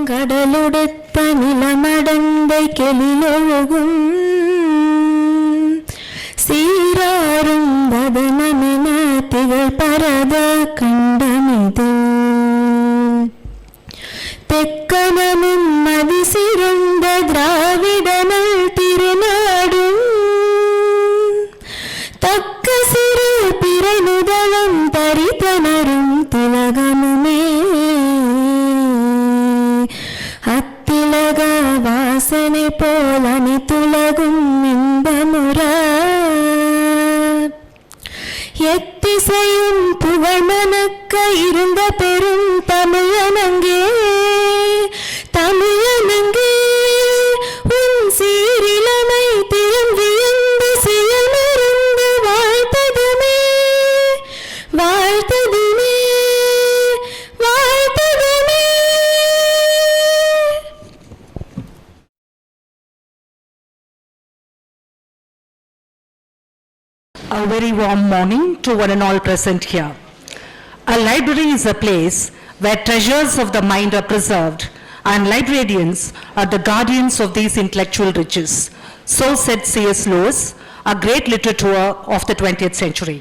கடலுடுத்த நிலமடந்தை கெளிலொழுகும் சீராரும் வதனமென திகழ் பரத கண்டமிது தெக்கனமும் அதிசிறந்த திராவிடனல் திருநாடும் தக்க சிறு பிறை முதலும் தரித்தனரும் திலகமுமே அத்திலக வாசனை போல் அனைத்துலகும் இன்பமுற எத்திசையும் புகழ் மணக்க இருந்த பெரும் தமிழனங்கே தமிழனங்கே உன் சீரிலமை திரும்பியந்து செயல்மருந்து வாழ்த்ததுமே வாழ்த்ததுமே வாழ்த்ததுமே. A very warm morning to one and all present here. A library is a place where treasures of the mind are preserved, and librarians are the guardians of these intellectual riches. So said C.S. Lewis, a great literature of the 20th century.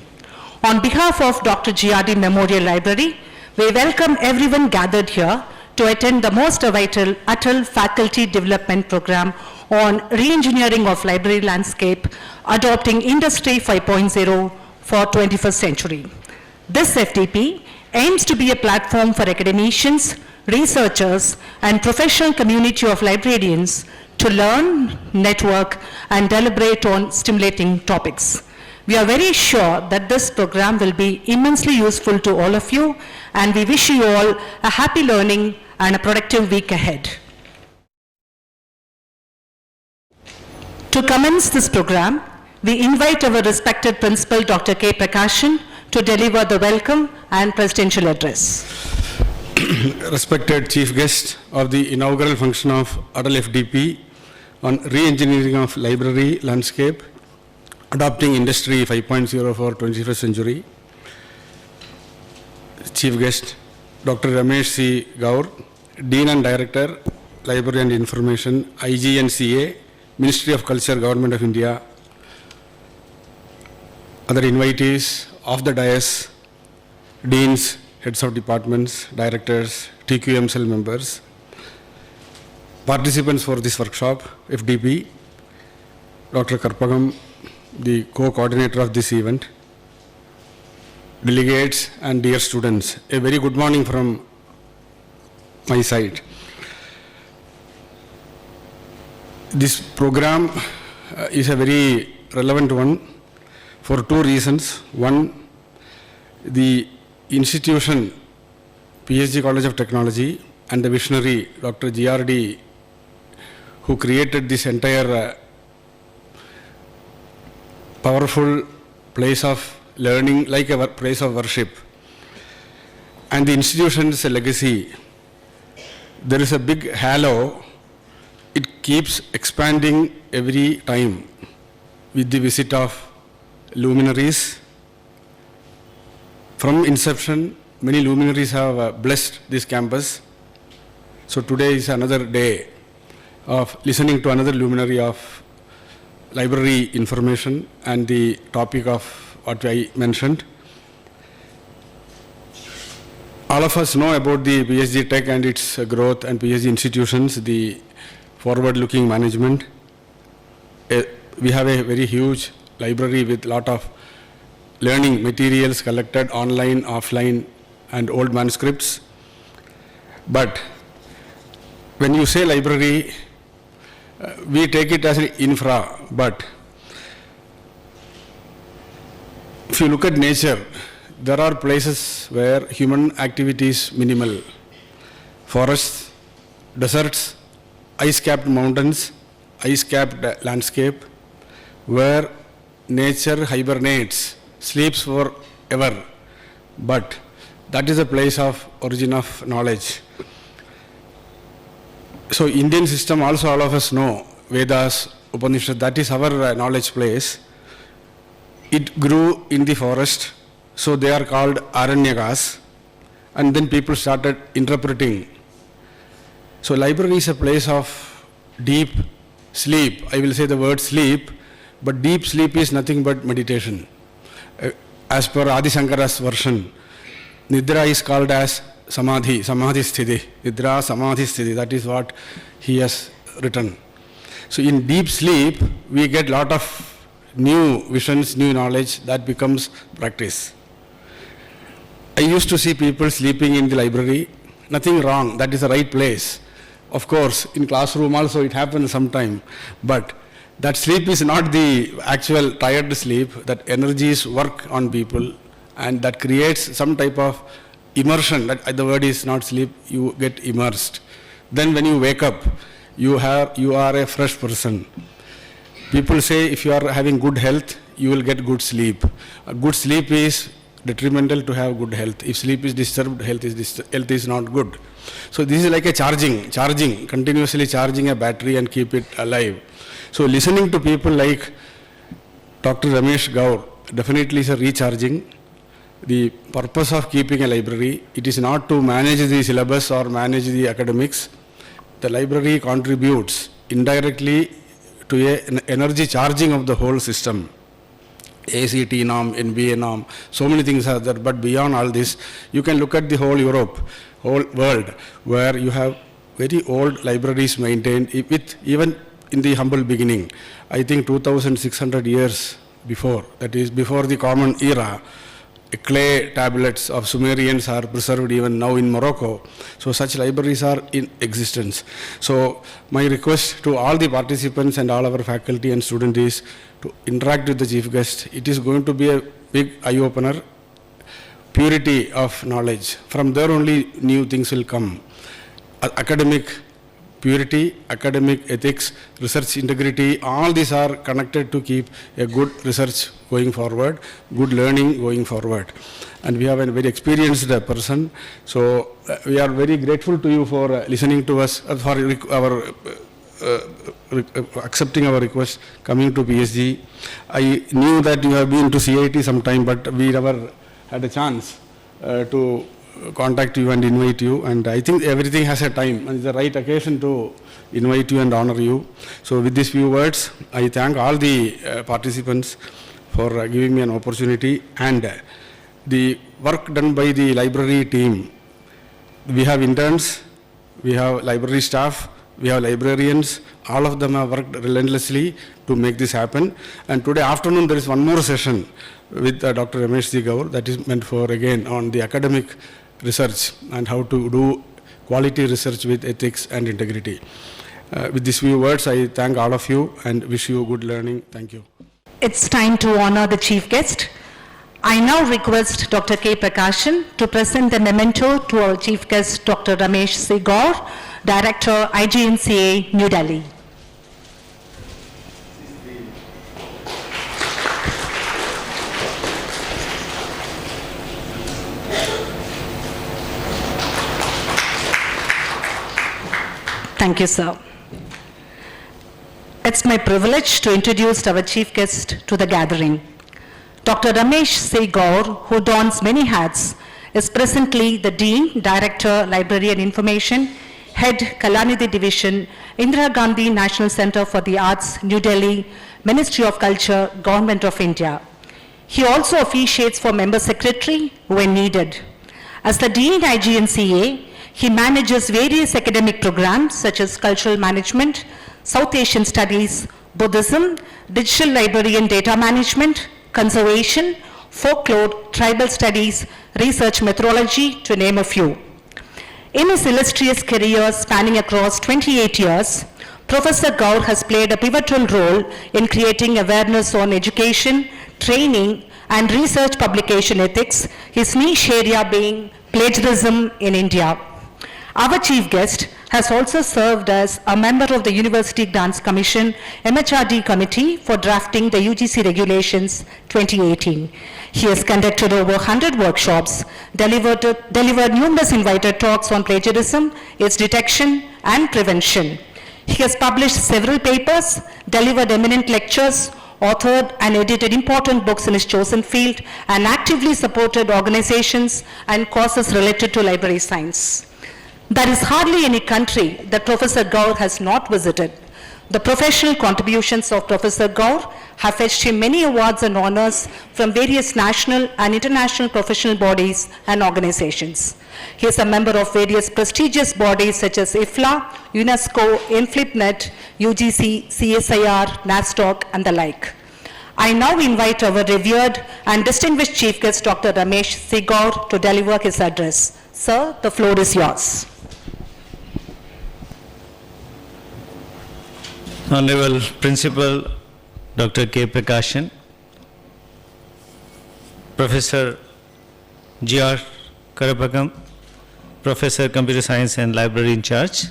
On behalf of Dr. G.R.D. Memorial Library, we welcome everyone gathered here to attend the most vital ATAL Faculty Development Program on Reengineering of Library Landscape, Adopting Industry 5.0 for 21st century. This FDP aims to be a platform for academicians, researchers, and professional community of librarians to learn, network, and deliberate on stimulating topics. We are very sure that this program will be immensely useful to all of you, and we wish you all a happy learning and a productive week ahead. To commence this program, we invite our respected principal, Dr. K. Prakasan, to deliver the welcome and presidential address. Respected chief guest of the inaugural function of ATAL FDP on Reengineering of Library Landscape, Adopting Industry 5.0 for 21st century. Chief guest, Dr. Ramesh C. Gaur, Dean and Director, Library and Information, IGNCA, Ministry of Culture, Government of India. Other invitees of the dais, deans, heads of departments, directors, TQM cell members, participants for this workshop, FDP, Dr. Karpagam, the co-coordinator of this event, delegates and dear students, a very good morning from my side. This program is a very relevant one for two reasons. One, the institution, PhD College of Technology, and the visionary Dr. G.R.D., who created this entire powerful place of learning, like a place of worship. And the institution's legacy, there is a big halo. It keeps expanding every time with the visit of luminaries. From inception, many luminaries have blessed this campus. So today is another day of listening to another luminary of library information and the topic of what I mentioned. All of us know about the PhD Tech and its growth, and PhD institutions, the forward-looking management. We have a very huge library with lot of learning materials collected online, offline, and old manuscripts. But when you say library, we take it as an infra, but if you look at nature, there are places where human activity is minimal. Forests, deserts, ice-capped mountains, ice-capped landscape, where nature hibernates, sleeps forever. But that is a place of origin of knowledge. So Indian system also, all of us know, Vedas, Upanishad, that is our knowledge place. It grew in the forest, so they are called Aranyakas. And then people started interpreting So library is a place of deep sleep. I will say the word sleep, but deep sleep is nothing but meditation. As per Adi Shankara's version, Nidra is called as Samadhi, Samadhi Sthiti. Nidra, Samadhi Sthiti, that is what he has written. So in deep sleep, we get lot of new visions, new knowledge that becomes practice. I used to see people sleeping in the library. Nothing wrong, that is the right place. Of course, in classroom also it happens sometime, but that sleep is not the actual tired sleep. That energies work on people, and that creates some type of immersion. That the word is not sleep, you get immersed. Then when you wake up, you are a fresh person. People say if you are having good health, you will get good sleep. Good sleep is detrimental to have good health. If sleep is disturbed, health is not good. So this is like a charging, continuously charging a battery and keep it alive. So listening to people like Dr. Ramesh Gaur definitely is a recharging. The purpose of keeping a library, it is not to manage the syllabus or manage the academics. The library contributes indirectly to an energy charging of the whole system. ACT norm, NBA norm, so many things are there, but beyond all this, you can look at the whole Europe, whole world, where you have very old libraries maintained, with even in the humble beginning, I think 2,600 years before, that is before the common era, clay tablets of Sumerians are preserved even now in Morocco. So such libraries are in existence. So my request to all the participants and all our faculty and students is to interact with the chief guest. It is going to be a big eye-opener. Purity of knowledge. From there only new things will come. Academic purity, academic ethics, research integrity, all these are connected to keep a good research going forward, good learning going forward. And we have a very experienced person, so we are very grateful to you for listening to us, for our accepting our request, coming to PSG. I knew that you have been to CIT sometime, but we never had a chance to contact you and invite you, and I think everything has a time and it's the right occasion to invite you and honor you. So with these few words, I thank all the participants for giving me an opportunity, and the work done by the library team. We have interns, we have library staff, we have librarians, all of them have worked relentlessly to make this happen. And today afternoon there is one more session with Dr. Ramesh C. Gaur that is meant for again on the academic research and how to do quality research with ethics and integrity. With these few words, I thank all of you and wish you good learning. Thank you. It's time to honor the chief guest. I now request Dr. K. Prakasan to present the memento to our chief guest, Dr. Ramesh C. Gaur, Director, IGNCA, New Delhi. Thank you, sir. It's my privilege to introduce our chief guest to the gathering. Dr. Ramesh C. Gaur, who dons many hats, is presently the Dean, Director, Library and Information, Head, Kalanidhi Division, Indira Gandhi National Center for the Arts, New Delhi, Ministry of Culture, Government of India. He also officiates for Member Secretary when needed. As the Dean IGNCA, he manages various academic programs such as Cultural Management, South Asian Studies, Buddhism, Digital Library and Data Management, Conservation, Folklore, Tribal Studies, Research Methodology, to name a few. In his illustrious career spanning across 28 years, Professor Gaur has played a pivotal role in creating awareness on education, training, and research publication ethics, his niche area being plagiarism in India. Our chief guest has also served as a member of the University Grants Commission MHRD Committee for drafting the UGC Regulations 2018. He has conducted over 100 workshops, delivered numerous invited talks on plagiarism, its detection and prevention. He has published several papers, delivered eminent lectures, authored and edited important books in his chosen field, and actively supported organizations and causes related to library science. There is hardly any country that Professor Gaur has not visited. The professional contributions of Professor Gaur have fetched him many awards and honors from various national and international professional bodies and organizations. He is a member of various prestigious bodies such as IFLA, UNESCO, InflipNet, UGC, CSIR, NASDOC, and the like. I now invite our revered and distinguished Chief Guest, Dr. Ramesh C. Gaur, to deliver his address. Sir, the floor is yours. Honorable Principal Dr. K. Prakasan, Professor G.R. Karapakam, Professor Computer Science and Library in Charge,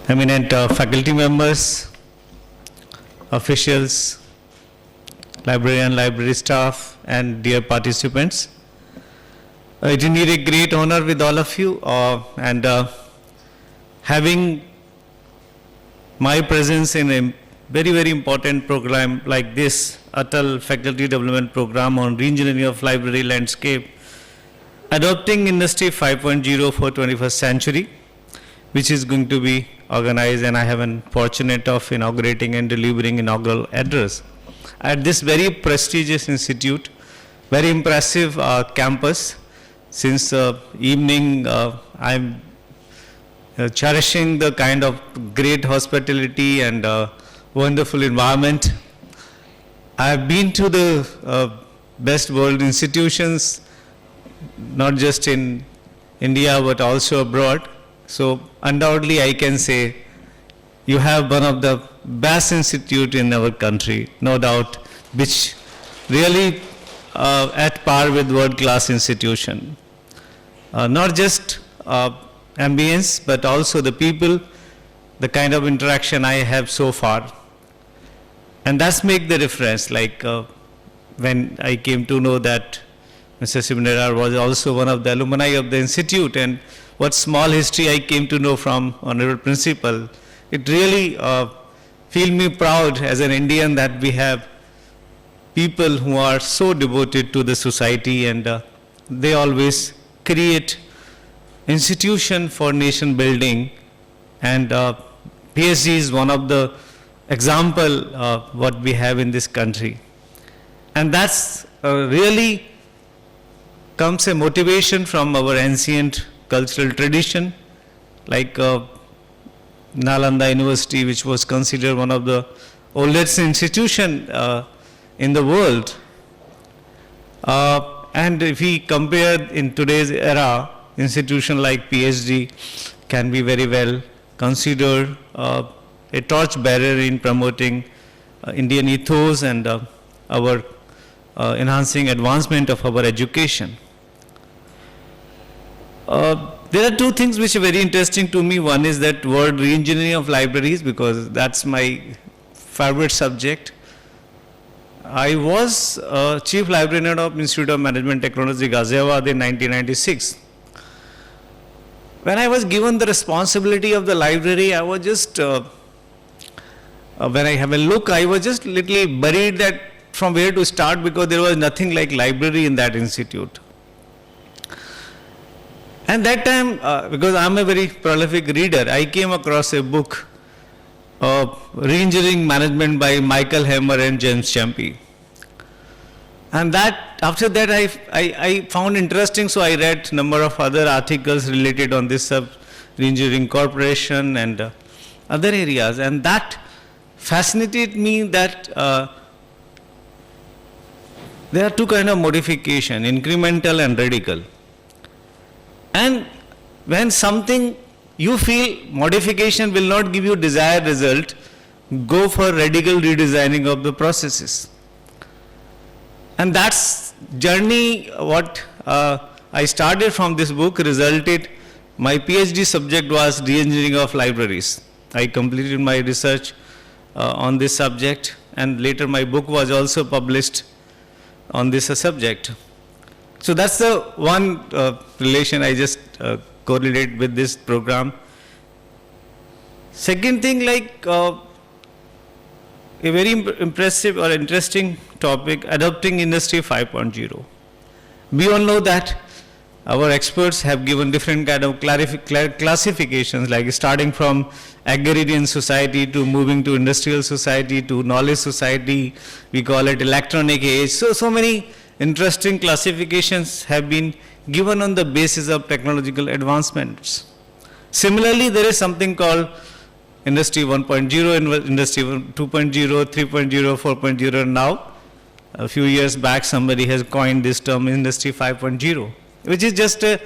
eminent faculty members, officials, library and library staff, and dear participants. It is indeed a great honor with all of you, and having my presence in a very, very important program like this, ATAL Faculty Development Program on Reengineering of Library Landscape, adopting Industry 5.0 for 21st century, which is going to be organized, and I have an fortunate of inaugurating and delivering inaugural address at this very prestigious institute, very impressive campus. Since evening, I'm cherishing the kind of great hospitality and wonderful environment. I have been to the best world institutions, not just in India but also abroad. So undoubtedly I can say you have one of the best institute in our country, no doubt, which really at par with world-class institution. Not just ambience, but also the people, the kind of interaction I have so far. And that's make the difference. Like when I came to know that Mr. Sibanerar was also one of the alumni of the institute, and what small history I came to know from Honorable Principal, it really feel me proud as an Indian that we have people who are so devoted to the society, and they always create institution for nation building, and PhD is one of the example what we have in this country. And that's really comes a motivation from our ancient cultural tradition, like Nalanda University, which was considered one of the oldest institution in the world. And if we compare in today's era, institution like PhD can be very well considered a torch bearer in promoting Indian ethos and our enhancing advancement of our education. There are two things which are very interesting to me. One is that word reengineering of libraries, because that's my favorite subject. I was Chief Librarian of Institute of Management Technology, Ghaziabad in 1996. When I was given the responsibility of the library, I was just, when I have a look, I was just little worried that from where to start, because there was nothing like library in that institute. And that time, because I'm a very prolific reader, I came across a book of Reengineering Management by Michael Hammer and James Champy. And that, after that I found interesting, so I read number of other articles related on this Reengineering Corporation and other areas, and that fascinated me that there are two kinds of modification, incremental and radical. And when something you feel modification will not give you desired result, go for radical redesigning of the processes. And that's journey what I started from this book resulted, my PhD subject was reengineering of libraries. I completed my research on this subject, and later my book was also published on this subject. So that's the one relation I just correlate with this program. Second thing, like a very impressive or interesting topic, adopting Industry 5.0. We all know that our experts have given different kind of classifications, like starting from agrarian society to moving to industrial society to knowledge society. We call it electronic age. So many interesting classifications have been given on the basis of technological advancements. Similarly, there is something called Industry 1.0, Industry 2.0, 3.0, 4.0 now. A few years back, somebody has coined this term Industry 5.0, which is just a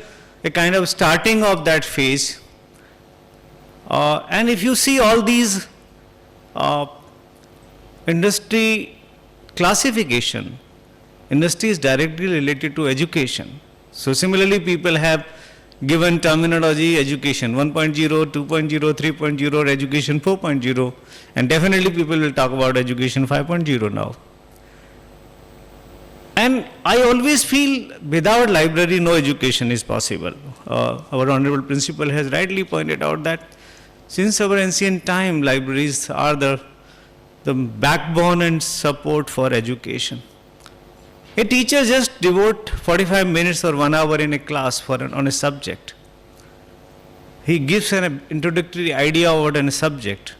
kind of starting of that phase. And if you see all these industry classification, industry is directly related to education. So similarly, people have given terminology education 1.0, 2.0, 3.0, or education 4.0, and definitely people will talk about education 5.0 now. And I always feel without library no education is possible. Our Honorable Principal has rightly pointed out that since our ancient time, libraries are the backbone and support for education. A teacher just devote 45 minutes or 1 hour in a class on a subject. He gives an introductory idea about a subject.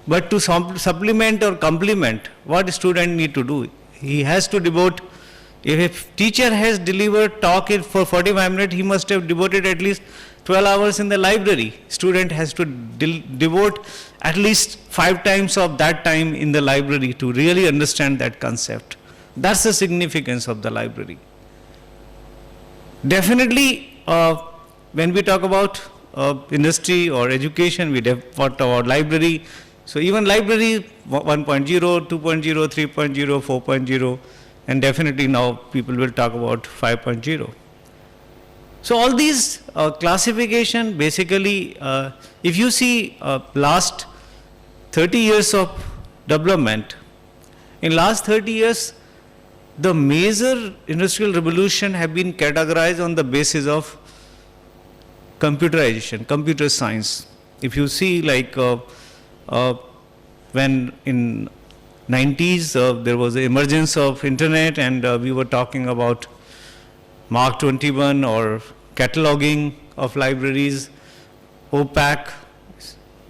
But to supplement or complement, what a student need to do? He has to devote, if a teacher has delivered talk for 45 minutes, he must have devoted at least 12 hours in the library. Student has to devote at least 5 times of that time in the library to really understand that concept. That's the significance of the library. Definitely, when we talk about industry or education, we talk about library. So even library 1.0, 2.0, 3.0, 4.0, and definitely now people will talk about 5.0. So all these classification basically, if you see last 30 years of development, in last 30 years, the major industrial revolution have been categorized on the basis of computerization, computer science. If you see, like when in 90s there was the emergence of internet, and we were talking about Mark 21 or cataloging of libraries, OPAC,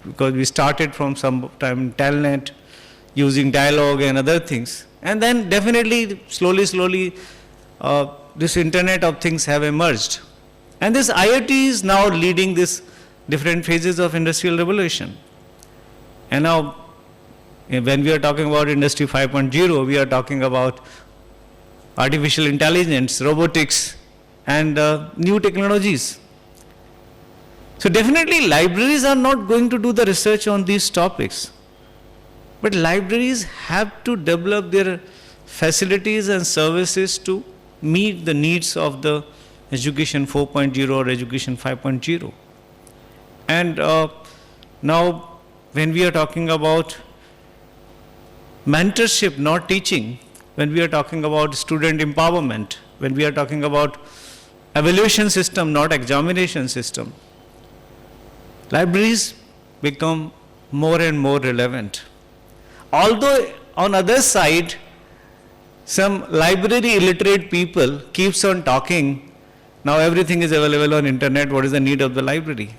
because we started from some time Telnet using dialogue and other things. And then definitely slowly this internet of things have emerged. And this IoT is now leading this different phases of industrial revolution. And now when we are talking about Industry 5.0, we are talking about artificial intelligence, robotics, and new technologies. So definitely libraries are not going to do the research on these topics. But libraries have to develop their facilities and services to meet the needs of the education 4.0 or education 5.0. And now when we are talking about mentorship, not teaching, when we are talking about student empowerment, when we are talking about evaluation system, not examination system, libraries become more and more relevant. Although on other side, some library illiterate people keeps on talking, now everything is available on internet, what is the need of the library?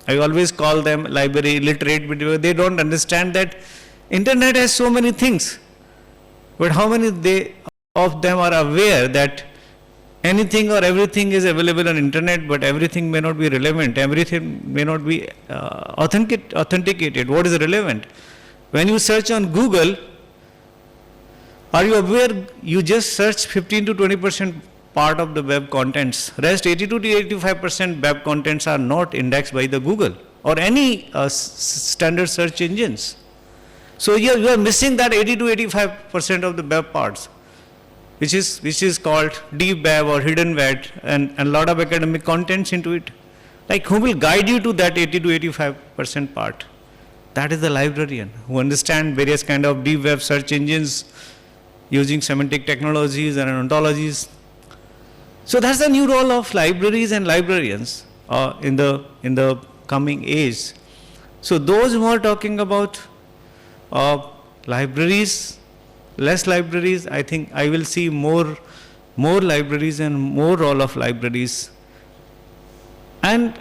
I always call them library illiterate because they don't understand that internet has so many things. But how many of them are aware that anything or everything is available on internet, but everything may not be relevant, everything may not be authenticated. What is relevant? When you search on Google, are you aware you just search 15 to 20% part of the web contents. Rest 82 to 85% web contents are not indexed by the Google or any standard search engines. So you are missing that 80 to 85% of the web parts, which is called deep web or hidden web, and a lot of academic contents into it. Like, who will guide you to that 80 to 85% part? That is the librarian who understands various kind of deep web search engines using semantic technologies and ontologies. So that's the new role of libraries and librarians in the coming age. So those who are talking about libraries, less libraries, I think I will see more libraries and more role of libraries And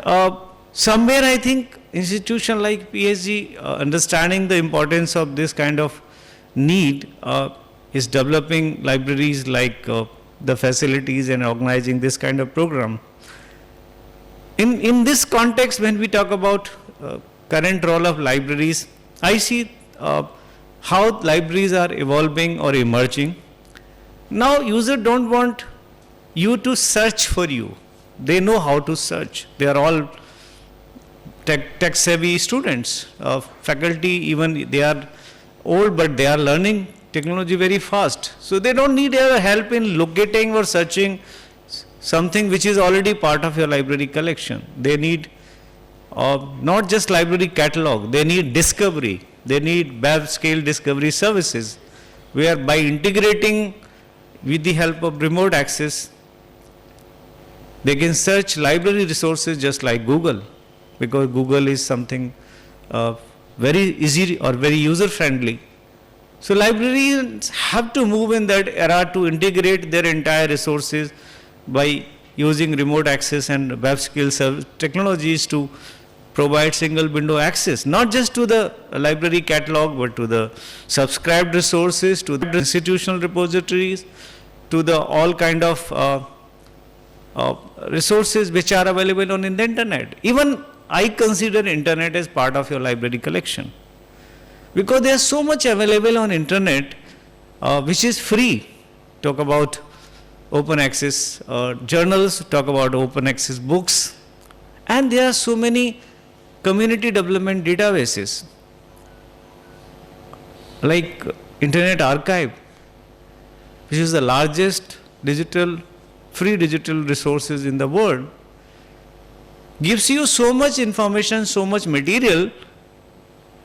somewhere I think institution like PSG, understanding the importance of this kind of need, is developing libraries like the facilities and organizing this kind of program. In this context, when we talk about current role of libraries, I see how libraries are evolving or emerging. Now users don't want you to search for you. They know how to search. They are all tech savvy students. Faculty, even they are old, but they are learning technology very fast. So they don't need your help in locating or searching something which is already part of your library collection. They need not just library catalog, they need discovery. They need web scale discovery services, where by integrating with the help of remote access, they can search library resources just like Google, because Google is something very easy or very user friendly. So librarians have to move in that era to integrate their entire resources by using remote access and web scale technologies to provide single window access, not just to the library catalog, but to the subscribed resources, to the institutional repositories, to the all kind of resources which are available on the internet. Even I consider internet as part of your library collection, because there is so much available on internet which is free. Talk about open access journals, talk about open access books, and there are so many community development databases like Internet Archive, which is the largest free digital resources in the world, gives you so much information, so much material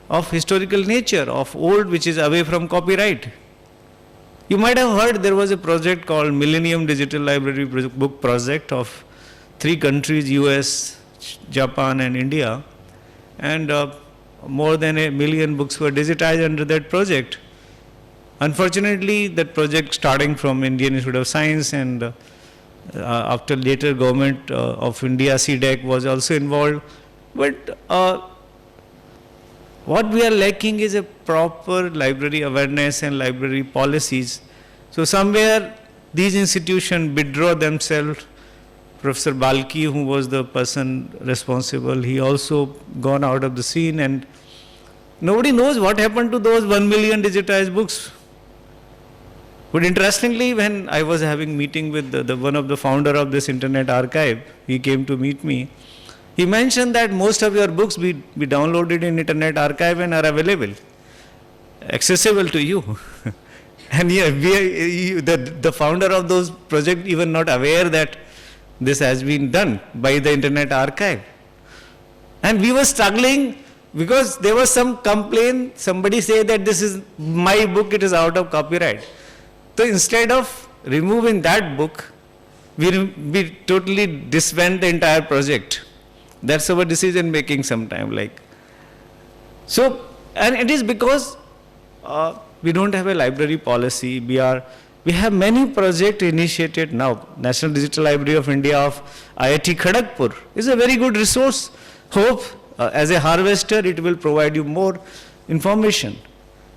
of historical nature, of old, which is away from copyright. You might have heard there was a project called Millennium Digital Library Book Project of 3 countries, US, Japan and India, and more than 1 million books were digitized under that project. Unfortunately, that project starting from Indian Institute of Science and after later government of India, CDEC was also involved. But what we are lacking is a proper library awareness and library policies. So somewhere these institutions withdraw themselves. Professor Balki, who was the person responsible, he also gone out of the scene, and nobody knows what happened to those 1 million digitized books. But interestingly, when I was having meeting with one of the founder of this Internet Archive, he came to meet me. He mentioned that most of your books be downloaded in Internet Archive and are available, accessible to you. And yeah, the founder of those projects even not aware that this has been done by the Internet Archive. And we were struggling because there was some complaint, somebody said that this is my book, it is out of copyright. So instead of removing that book, we totally disband the entire project. That's our decision making sometime like. So, and it is because we don't have a library policy. We have many projects initiated now. National Digital Library of India of IIT Kharagpur is a very good resource. Hope as a harvester it will provide you more information.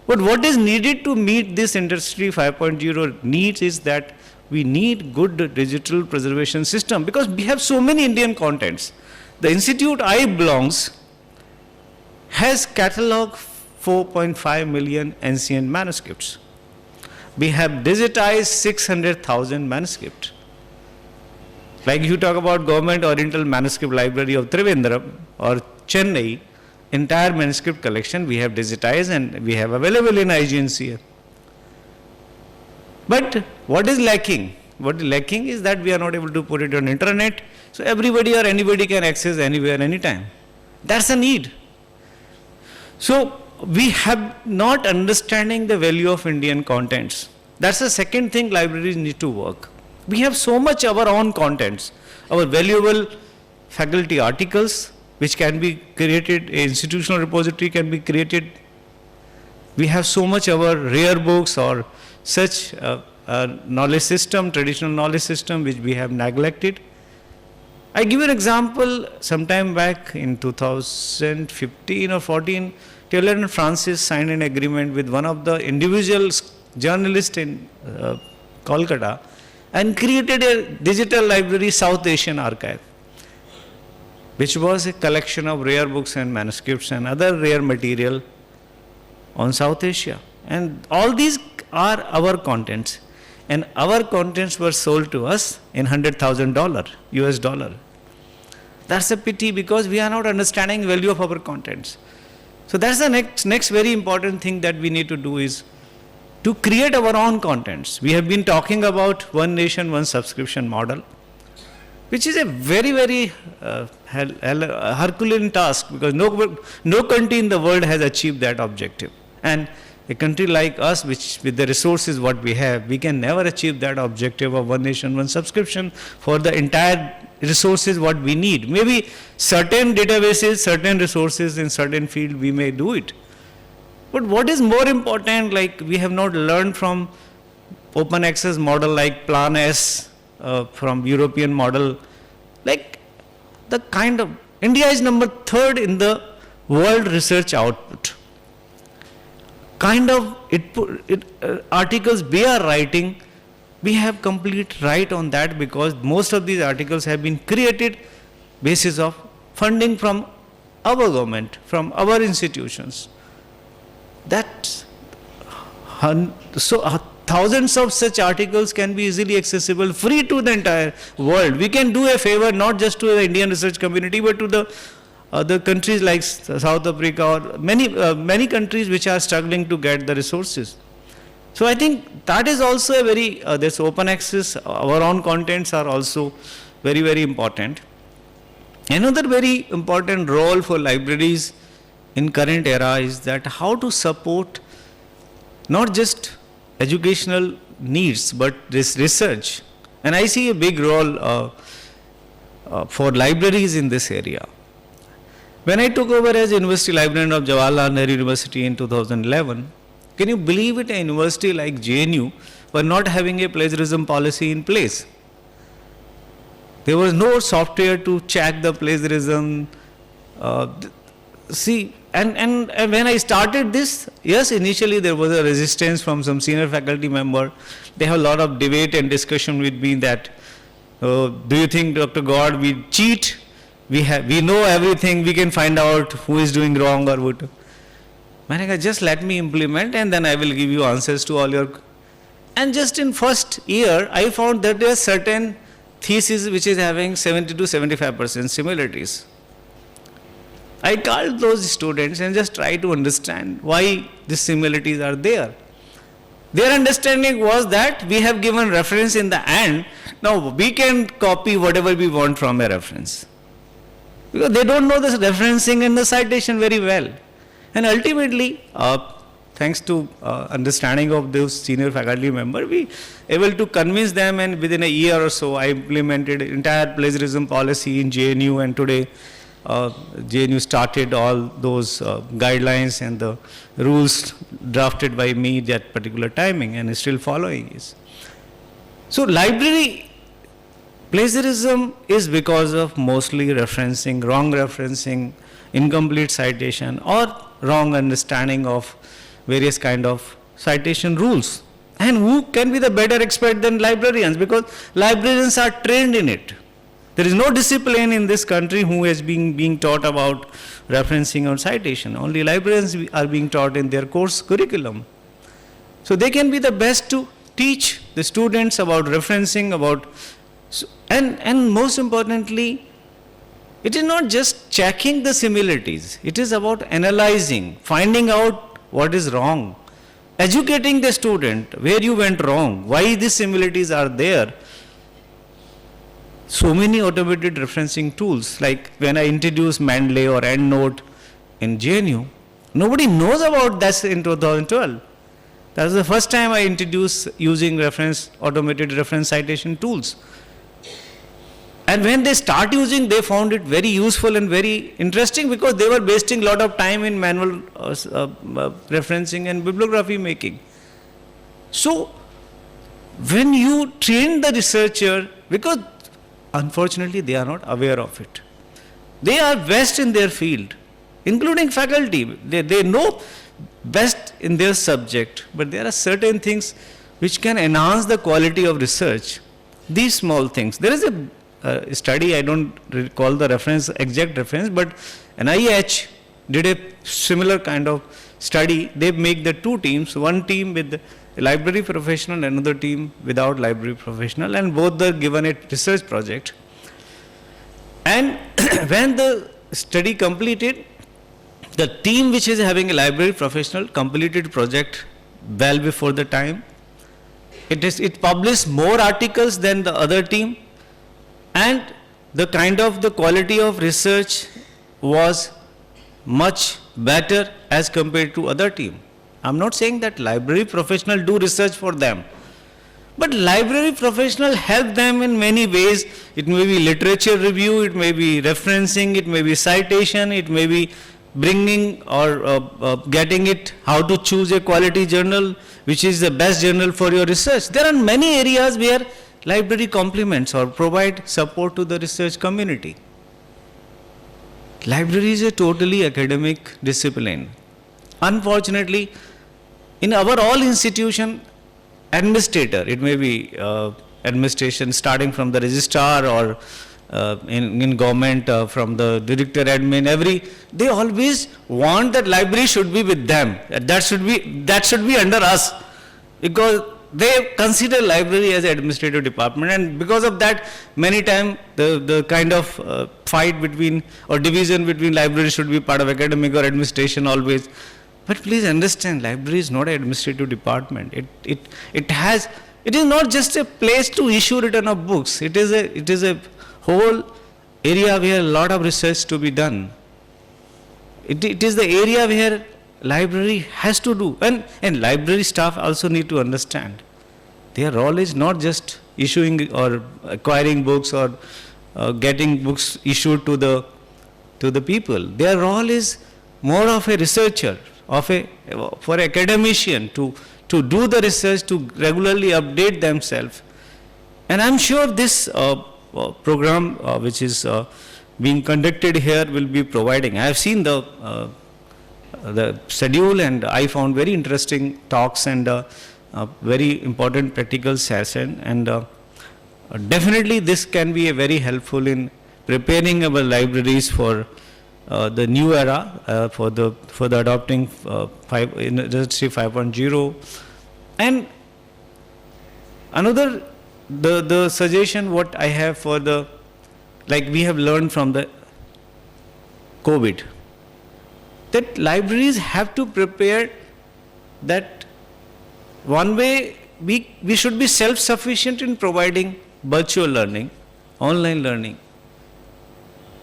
But what is needed to meet this Industry 5.0 needs is that we need good digital preservation system, because we have so many Indian contents. The institute I belongs has cataloged 4.5 million ancient manuscripts. We have digitized 600,000 manuscripts. Like you talk about Government Oriental Manuscript Library of Trivandrum or Chennai, entire manuscript collection we have digitized and we have available in IGNCA. But what is lacking? What is lacking is that we are not able to put it on internet, so everybody or anybody can access anywhere, anytime. That's a need. So we have not understanding the value of Indian contents. That's the second thing libraries need to work. We have so much of our own contents, our valuable faculty articles, which can be created, a institutional repository can be created. We have so much of our rare books or such knowledge system, traditional knowledge system, which we have neglected. I give you an example. Sometime back in 2015 or 14, Taylor and Francis signed an agreement with one of the individual journalists in Kolkata and created a digital library, South Asian Archive, which was a collection of rare books and manuscripts and other rare material on South Asia. And all these are our contents. And our contents were sold to us in $100,000 US dollar. That's a pity because we are not understanding value of our contents. So that's the next very important thing that we need to do is to create our own contents. We have been talking about one nation, one subscription model, which is a very, very Herculean task because no country in the world has achieved that objective. And a country like us, which with the resources what we have, we can never achieve that objective of one nation, one subscription for the entire resources what we need. Maybe certain databases, certain resources in certain field we may do it. But what is more important, like we have not learned from open access model like Plan S, from European model, like the kind of, India is number 3rd in the world research output. Kind of articles we are writing, we have complete right on that because most of these articles have been created basis of funding from our government, from our institutions. So thousands of such articles can be easily accessible, free to the entire world. We can do a favor not just to the Indian research community but to the other countries like South Africa or many countries which are struggling to get the resources. So I think that is also a very, this open access, our own contents are also very, very important. Another very important role for libraries in current era is that how to support not just educational needs but this research. And I see a big role for libraries in this area. When I took over as University Librarian of Jawaharlal Nehru University in 2011, can you believe it, a university like JNU were not having a plagiarism policy in place. There was no software to check the plagiarism. And when I started this, yes, initially there was a resistance from some senior faculty member. They have a lot of debate and discussion with me that, do you think, Dr. Gaur, we cheat? We know everything, we can find out who is doing wrong or what. Maneka, just let me implement and then I will give you answers to all your. And just in first year, I found that there are certain theses which is having 70 to 75% similarities. I called those students and just tried to understand why these similarities are there. Their understanding was that we have given reference in the end, now we can copy whatever we want from a reference. Because they don't know the referencing and the citation very well. And ultimately, thanks to understanding of those senior faculty member, we able to convince them, and within a year or so, I implemented entire plagiarism policy in JNU, and today JNU started all those guidelines and the rules drafted by me that particular timing and is still following is. So library plagiarism is because of mostly referencing, wrong referencing, incomplete citation or wrong understanding of various kind of citation rules. And who can be the better expert than librarians, because librarians are trained in it. There is no discipline in this country who is being taught about referencing or citation. Only librarians are being taught in their course curriculum. So they can be the best to teach the students about referencing, about, and most importantly, it is not just checking the similarities. It is about analyzing, finding out what is wrong, educating the student where you went wrong, why these similarities are there. So many automated referencing tools, like when I introduced Mendeley or EndNote in JNU, nobody knows about that in 2012. That was the first time I introduced using automated reference citation tools. And when they start using, they found it very useful and very interesting, because they were wasting a lot of time in manual referencing and bibliography making. So when you train the researcher, because unfortunately they are not aware of it. They are best in their field, including faculty. They know best in their subject, but there are certain things which can enhance the quality of research. These small things. There is a study, I don't recall the reference, exact reference, but NIH did a similar kind of study. They make the two teams, one team with the library professional, another team without library professional, and both are given a research project. And when the study completed, the team which is having a library professional completed project well before the time. It published more articles than the other team, and the quality of research was much better as compared to other team. I'm not saying that library professional do research for them, but library professional help them in many ways. It may be literature review, it may be referencing, it may be citation, it may be bringing or getting it, how to choose a quality journal, which is the best journal for your research. There are many areas where library complements or provide support to the research community. Library is a totally academic discipline. Unfortunately, in our all institution, administrator, it may be administration starting from the registrar or in government from the director admin, they always want that library should be with them. That should be under us, because they consider library as an administrative department, and because of that, many times the kind of fight between or division between library should be part of academic or administration always. But please understand, library is not an administrative department. It is not just a place to issue return of books. It is a whole area where a lot of research to be done. It is the area where library has to do, and library staff also need to understand. Their role is not just issuing or acquiring books or getting books issued to the people. Their role is more of a researcher, for academician to do the research, to regularly update themselves. And I'm sure this program which is being conducted here will be providing. I have seen the schedule, and I found very interesting talks and very important practical session, and definitely this can be a very helpful in preparing our libraries for the new era, for the adopting Industry 5.0. And another the suggestion what I have for like we have learned from the COVID, that libraries have to prepare that one way we should be self-sufficient in providing virtual learning, online learning.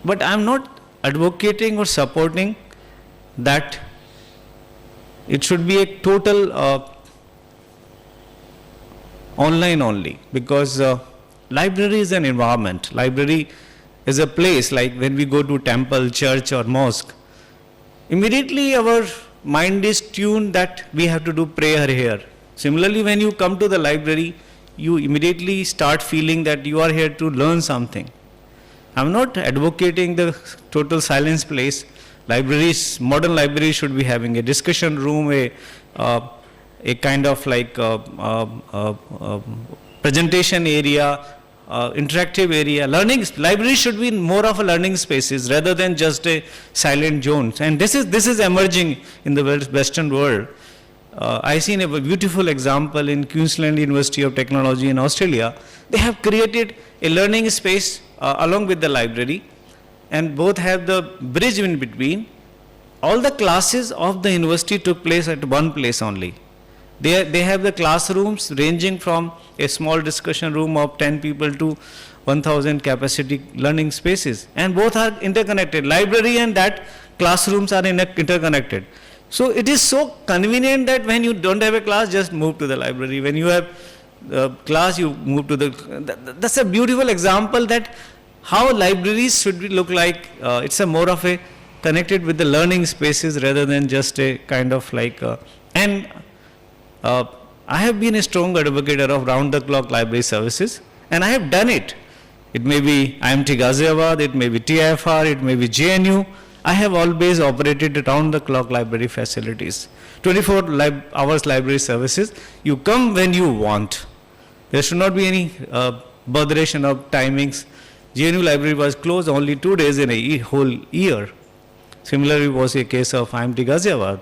But I'm not advocating or supporting that it should be a total online only, because library is an environment. Library is a place, like when we go to temple, church or mosque, immediately our mind is tuned that we have to do prayer here. Similarly, when you come to the library, you immediately start feeling that you are here to learn something. I'm not advocating the total silence place. Libraries, modern libraries should be having a discussion room, a kind of like presentation area, interactive area. Libraries should be more of a learning spaces rather than just a silent zones. And this is emerging in the Western world. I seen a beautiful example in Queensland University of Technology in Australia. They have created a learning space along with the library, and both have the bridge in between. All the classes of the university took place at one place only. They have the classrooms ranging from a small discussion room of 10 people to 1,000 capacity learning spaces, and both are interconnected. Library and that classrooms are interconnected. So it is so convenient that when you don't have a class, just move to the library. When you have class, you move to that's a beautiful example that how libraries should look like. It's a more of a connected with the learning spaces rather than just a kind of like, I have been a strong advocate of round-the-clock library services, and I have done it it may be IMT Ghaziabad, it may be TIFR, it may be JNU. I have always operated around the clock library facilities. 24 hours library services. You come when you want. There should not be any botheration of timings. JNU library was closed only 2 days in a whole year. Similarly was a case of IMT Ghaziabad.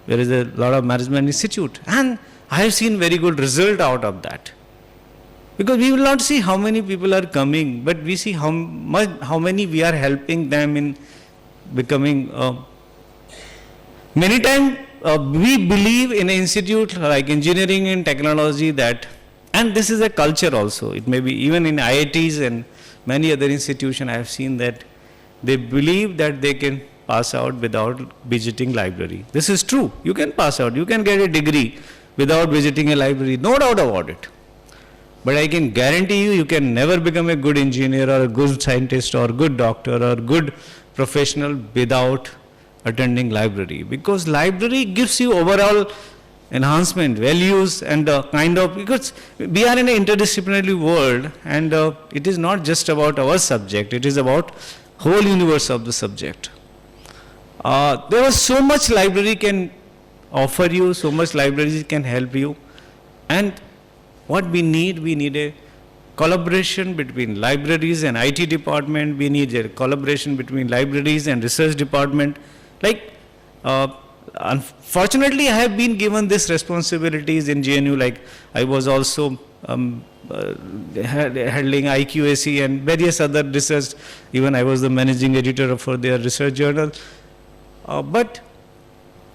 There is a lot of management institute. And I have seen very good result out of that. Because we will not see how many people are coming, but we see how many we are helping them in becoming. Many times we believe in an institute like engineering and technology that, and this is a culture also, it may be even in IITs and many other institutions I have seen that they believe that they can pass out without visiting library. This is true, you can pass out, you can get a degree without visiting a library, no doubt about it. But I can guarantee you, you can never become a good engineer or a good scientist or good doctor or good professional without attending library. Because library gives you overall enhancement, values and kind of, because we are in an interdisciplinary world and it is not just about our subject, it is about whole universe of the subject. There was so much library can offer you, so much libraries can help you, and what we need a collaboration between libraries and IT department, we need a collaboration between libraries and research department. Like, unfortunately I have been given this responsibilities in JNU, like I was also handling IQAC and various other research, even I was the managing editor for their research journal. But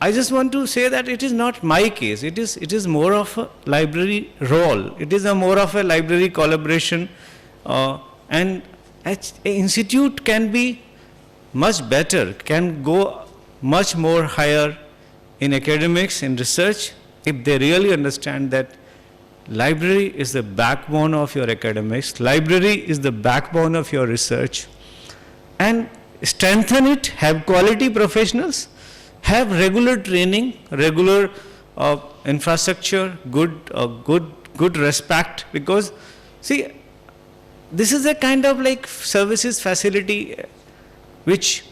I just want to say that it is not my case. It is more of a library role. It is more of a library collaboration, and an institute can be much better, can go much more higher in academics, in research, if they really understand that library is the backbone of your academics, library is the backbone of your research, and strengthen it, have quality professionals, have regular training, regular infrastructure, good respect, because see, this is a kind of like services facility which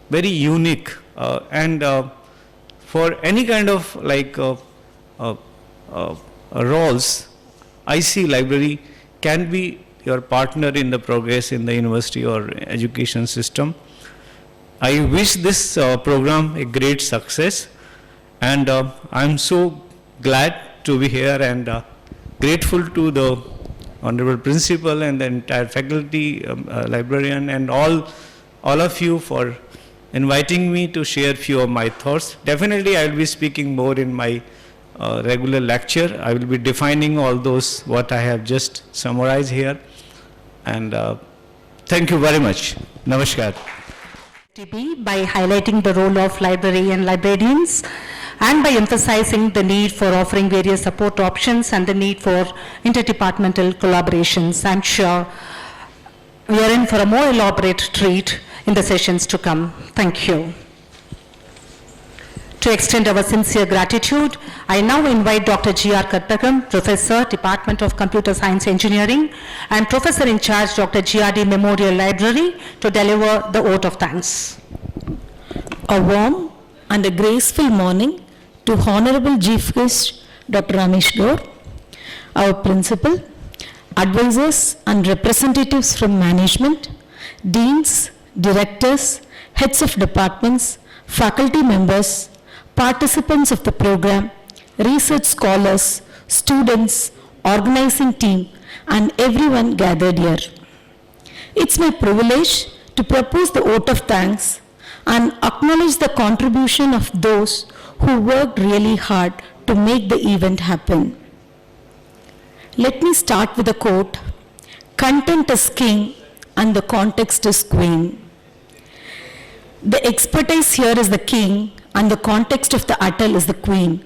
very unique and for any kind of like roles, I see library can be your partner in the progress in the university or education system. I wish this program a great success, and I'm so glad to be here and grateful to the Honorable Principal and the entire faculty, librarian, and all of you for inviting me to share few of my thoughts. Definitely I will be speaking more in my regular lecture. I will be defining all those what I have just summarized here, and thank you very much. Namaskar. By highlighting the role of library and librarians, and by emphasizing the need for offering various support options and the need for interdepartmental collaborations. I'm sure we are in for a more elaborate treat in the sessions to come. Thank you. To extend our sincere gratitude, I now invite Dr. G.R. Kattakam, Professor, Department of Computer Science Engineering, and Professor in Charge, Dr. G.R.D. Memorial Library, to deliver the vote of thanks. A warm and a graceful morning to Honorable Chief Guest, Dr. Ramesh Gaur, our Principal, advisors and representatives from management, deans, directors, heads of departments, faculty members, participants of the program, research scholars, students, organizing team, and everyone gathered here. It's my privilege to propose the vote of thanks and acknowledge the contribution of those who worked really hard to make the event happen. Let me start with a quote: "Content is king and the context is queen." The expertise here is the king and the context of the ATAL is the queen.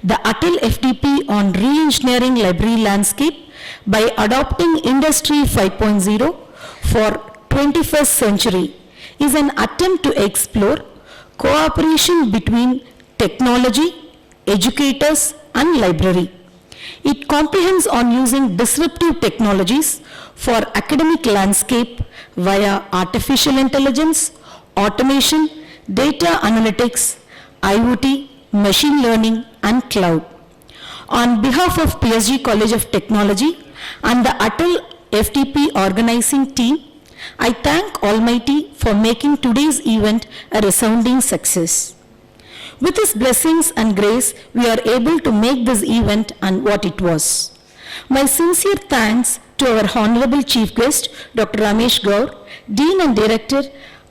The ATAL FDP on re-engineering library landscape by adopting Industry 5.0 for 21st century is an attempt to explore cooperation between technology, educators and library It comprehends on using disruptive technologies for academic landscape via artificial intelligence, automation, data analytics, IoT, machine learning, and cloud. On behalf of PSG College of Technology and the ATAL FDP organizing team, I thank Almighty for making today's event a resounding success. With His blessings and grace, we are able to make this event and what it was. My sincere thanks to our Honorable Chief Guest, Dr. Ramesh Gaur, Dean and Director,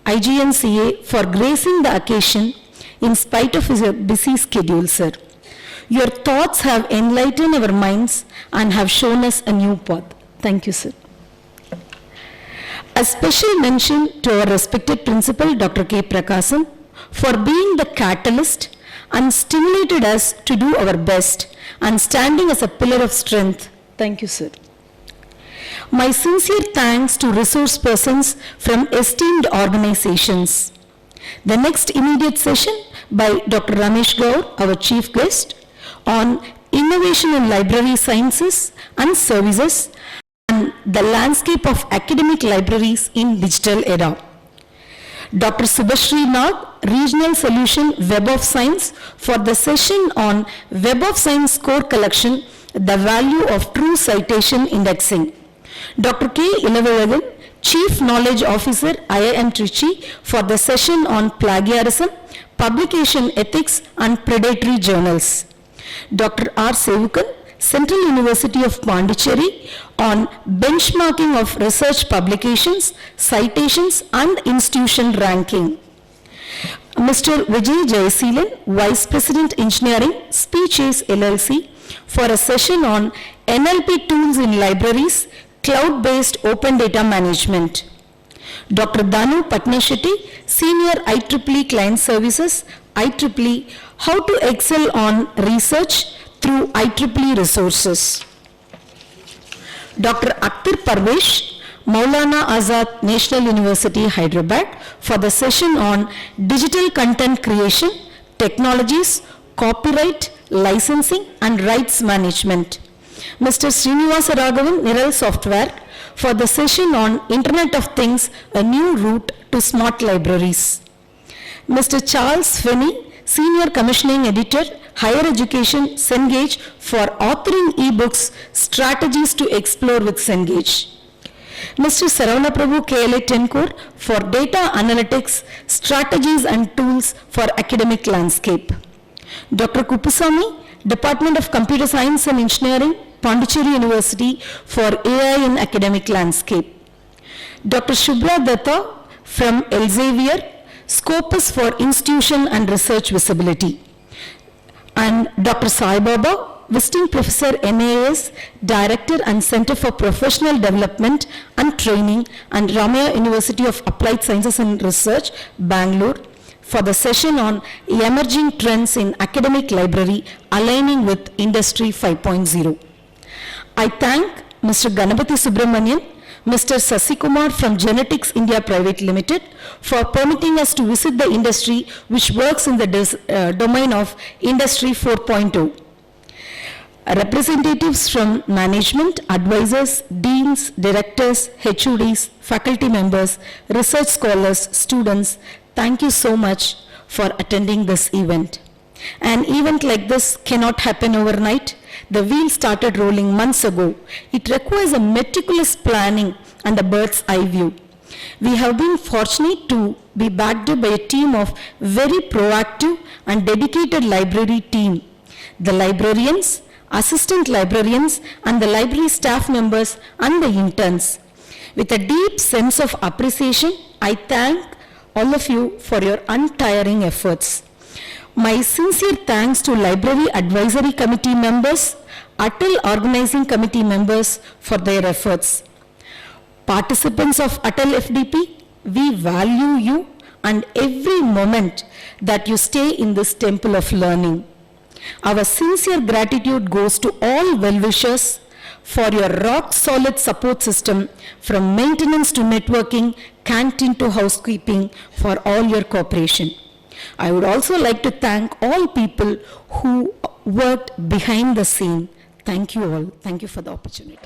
IGNCA, for gracing the occasion in spite of his busy schedule, sir. Your thoughts have enlightened our minds and have shown us a new path. Thank you, sir. A special mention to our respected principal, Dr. K. Prakasan, for being the catalyst and stimulated us to do our best and standing as a pillar of strength. Thank you, sir. My sincere thanks to resource persons from esteemed organizations. The next immediate session by Dr. Ramesh Gaur, our chief guest, on innovation in library sciences and services and the landscape of academic libraries in digital era. Dr. Subhashri Nag, Regional Solution Web of Science, for the session on Web of Science Core Collection, the value of true citation indexing. Dr. K. Ilavalagan, Chief Knowledge Officer, IIM Trichy, for the session on plagiarism, publication ethics and predatory journals. Dr. R. Sevukan, Central University of Pondicherry, on benchmarking of research publications, citations and institution ranking. Mr. Vijay Jayaseelan, Vice President Engineering, Speeches LLC, for a session on NLP tools in libraries, cloud-based open data management. Dr. Danu Patnashetty, Senior IEEE Client Services, IEEE, How to Excel on Research through IEEE Resources. Dr. Akhtar Parvesh, Maulana Azad National University, Hyderabad, for the session on digital content creation, technologies, copyright, licensing and rights management. Mr. Srinivasa Raghavan, Niral Software, for the session on Internet of Things, a new route to smart libraries. Mr. Charles Finney, Senior Commissioning Editor, Higher Education, Cengage, for authoring e-books, Strategies to Explore with Cengage. Mr. Saravana Prabhu KLA Tenkur, for Data Analytics, Strategies and Tools for Academic Landscape. Dr. Kupusamy, Department of Computer Science and Engineering, Pondicherry University, for AI in Academic Landscape. Dr. Shubhra Datta from Elsevier, Scopus for Institution and Research Visibility. And Dr. Sai Baba, Visiting Professor NAS, Director and Center for Professional Development and Training, and Ramaya University of Applied Sciences and Research, Bangalore, for the session on emerging trends in academic library aligning with Industry 5.0. I thank Mr. Ganapati Subramanian, Mr. Sasikumar from Genetics India Private Limited, for permitting us to visit the industry which works in the domain of Industry 4.0. Representatives from management, advisors, deans, directors, HODs, faculty members, research scholars, students, thank you so much for attending this event. An event like this cannot happen overnight. The wheel started rolling months ago. It requires a meticulous planning and a bird's eye view. We have been fortunate to be backed by a team of very proactive and dedicated library team. The librarians, assistant librarians, and the library staff members and the interns. With a deep sense of appreciation, I thank all of you for your untiring efforts. My sincere thanks to Library Advisory Committee members, ATAL Organizing Committee members for their efforts. Participants of ATAL FDP, we value you and every moment that you stay in this temple of learning. Our sincere gratitude goes to all well-wishers for your rock-solid support system, from maintenance to networking, canteen to housekeeping, for all your cooperation. I would also like to thank all people who worked behind the scene. Thank you all. Thank you for the opportunity.